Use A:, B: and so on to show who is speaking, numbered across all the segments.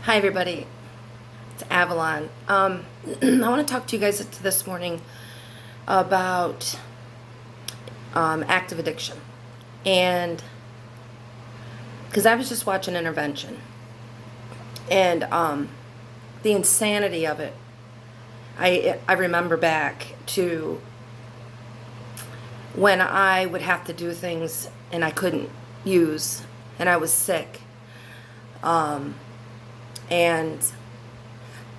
A: Hi, everybody. It's Avalon. I want to talk to you guys this morning about active addiction. And because I was just watching Intervention and the insanity of it, I remember back to when I would have to do things and I couldn't use and I was sick. And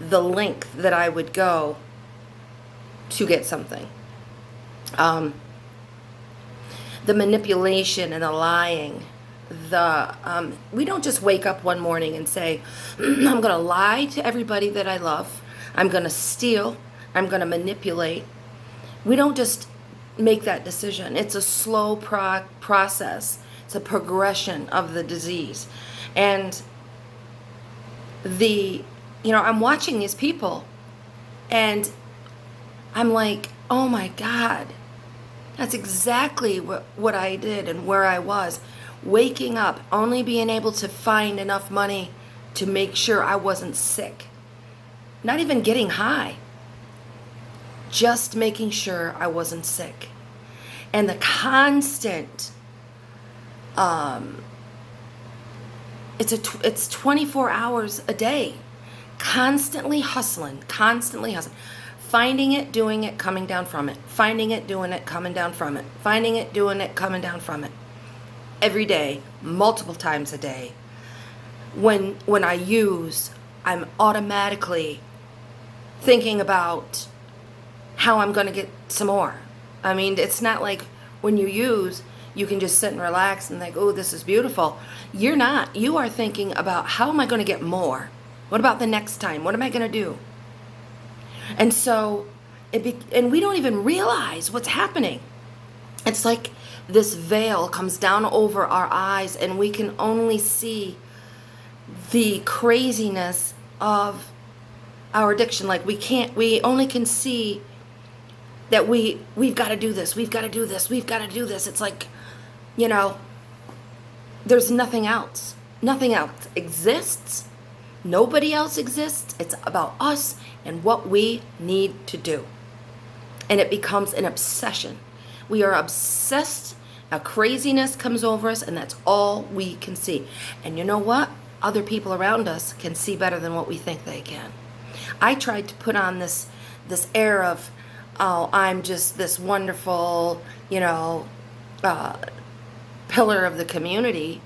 A: the length that I would go to get something. The manipulation and the lying. We don't just wake up one morning and say, I'm going to lie to everybody that I love. I'm going to steal. I'm going to manipulate. We don't just make that decision. It's a slow process. It's a progression of the disease. And I'm watching these people and I'm like, oh my God, that's exactly what I did and where I was. Waking up, only being able to find enough money to make sure I wasn't sick. Not even getting high. Just making sure I wasn't sick. And the constant, it's 24 hours a day, constantly hustling, finding it, doing it, coming down from it, finding it, doing it, coming down from it, finding it, doing it, coming down from it, every day, multiple times a day. When I use, I'm automatically thinking about how I'm going to get some more. I mean, it's not like when you use, you can just sit and relax and think, oh, this is beautiful. You're not. You are thinking about, how am I going to get more? What about the next time? What am I going to do? And so, and we don't even realize what's happening. It's like this veil comes down over our eyes and we can only see the craziness of our addiction. Like we only can see that we've got to do this, we've got to do this, we've got to do this. It's like, there's nothing else. Nothing else exists. Nobody else exists. It's about us and what we need to do. And it becomes an obsession. We are obsessed. A craziness comes over us, and that's all we can see. And you know what? Other people around us can see better than what we think they can. I tried to put on this air of, oh, I'm just this wonderful, pillar of the community.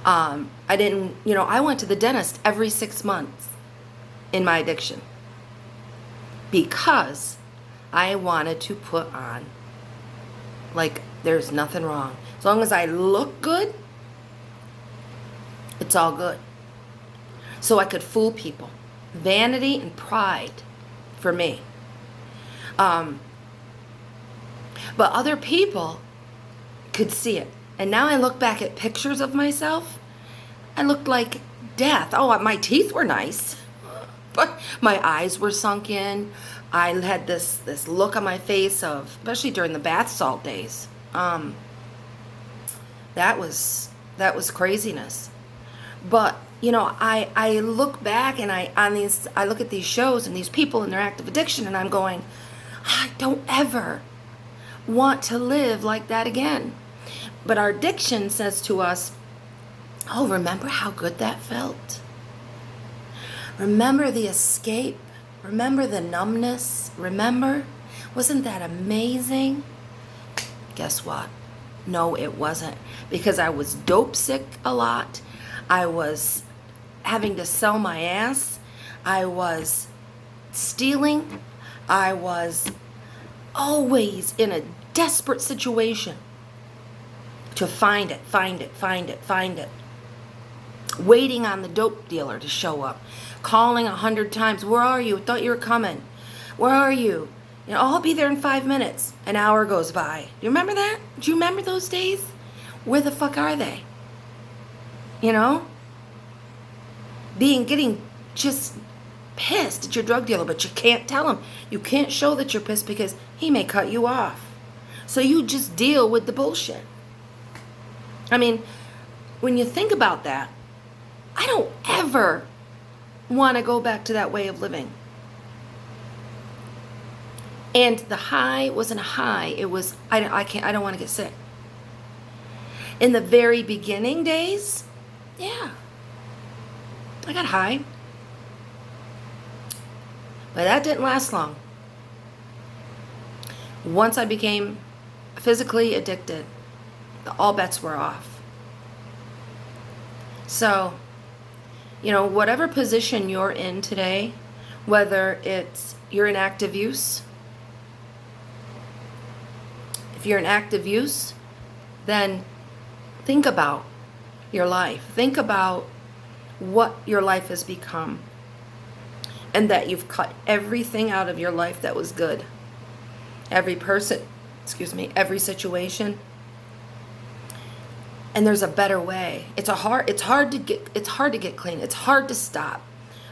A: I went to the dentist every 6 months in my addiction because I wanted to put on, like, there's nothing wrong. As long as I look good, it's all good. So I could fool people. Vanity and pride for me. But other people could see it. And now I look back at pictures of myself, I looked like death. Oh, my teeth were nice, but my eyes were sunk in. I had this look on my face of, especially during the bath salt days. That was craziness. But I look back and I look at these shows and these people and their active addiction, and I'm going, I don't ever want to live like that again. But our addiction says to us, oh, remember how good that felt? Remember the escape? Remember the numbness? Remember? Wasn't that amazing? Guess what? No, it wasn't. Because I was dope sick a lot. I was having to sell my ass. I was stealing. I was always in a desperate situation to find it. Waiting on the dope dealer to show up. Calling 100 times. Where are you? I thought you were coming. Where are you? I'll be there in 5 minutes. An hour goes by. Do you remember that? Do you remember those days? Where the fuck are they? Getting just pissed at your drug dealer, but you can't tell him. You can't show that you're pissed because he may cut you off. So you just deal with the bullshit. I mean, when you think about that, I don't ever want to go back to that way of living. And the high wasn't a high. It was, I don't want to get sick. In the very beginning days, yeah, I got high. But that didn't last long. Once I became physically addicted, all bets were off. So, whatever position you're in today, whether it's you're in active use, if you're in active use, then think about your life. Think about what your life has become. And that you've cut everything out of your life that was good. Every person, every situation. And there's a better way. It's hard to get clean. It's hard to stop.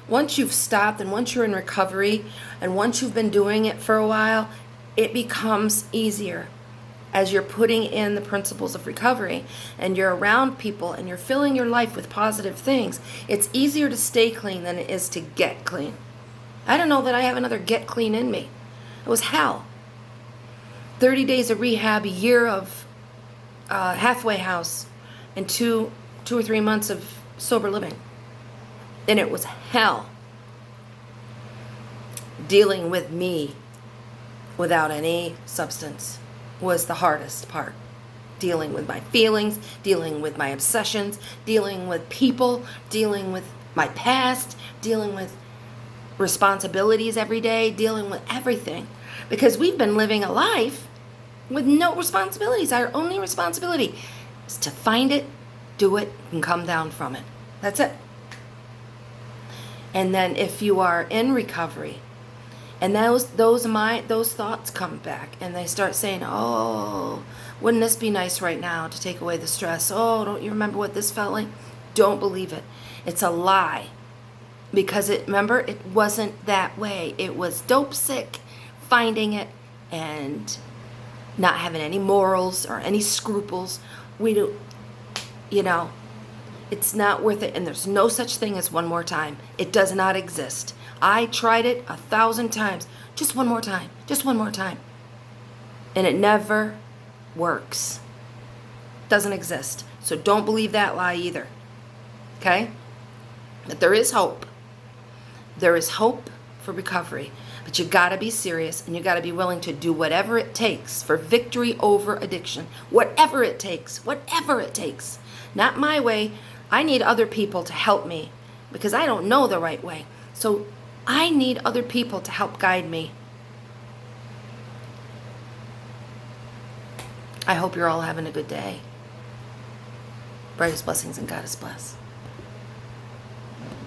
A: Once you've stopped and once you're in recovery and once you've been doing it for a while, it becomes easier. As you're putting in the principles of recovery and you're around people and you're filling your life with positive things, it's easier to stay clean than it is to get clean. I don't know that I have another get clean in me. It was hell. 30 days of rehab, a year of halfway house, and two or 3 months of sober living. And it was hell. Dealing with me without any substance was the hardest part. Dealing with my feelings, dealing with my obsessions, dealing with people, dealing with my past, dealing with responsibilities every day, dealing with everything. Because we've been living a life with no responsibilities. Our only responsibility is to find it, do it, and come down from it. That's it. And then if you are in recovery, and those thoughts come back, and they start saying, "Oh, wouldn't this be nice right now to take away the stress? Oh, don't you remember what this felt like?" Don't believe it. It's a lie. Because remember, it wasn't that way. It was dope sick, finding it, and not having any morals or any scruples. It's not worth it. And there's no such thing as one more time. It does not exist. I tried it 1,000 times. Just one more time. Just one more time. And it never works. Doesn't exist. So don't believe that lie either. Okay? But there is hope. There is hope for recovery. But you got to be serious, and you got to be willing to do whatever it takes for victory over addiction. Whatever it takes. Whatever it takes. Not my way. I need other people to help me because I don't know the right way. So I need other people to help guide me. I hope you're all having a good day. Brightest blessings and God is blessed.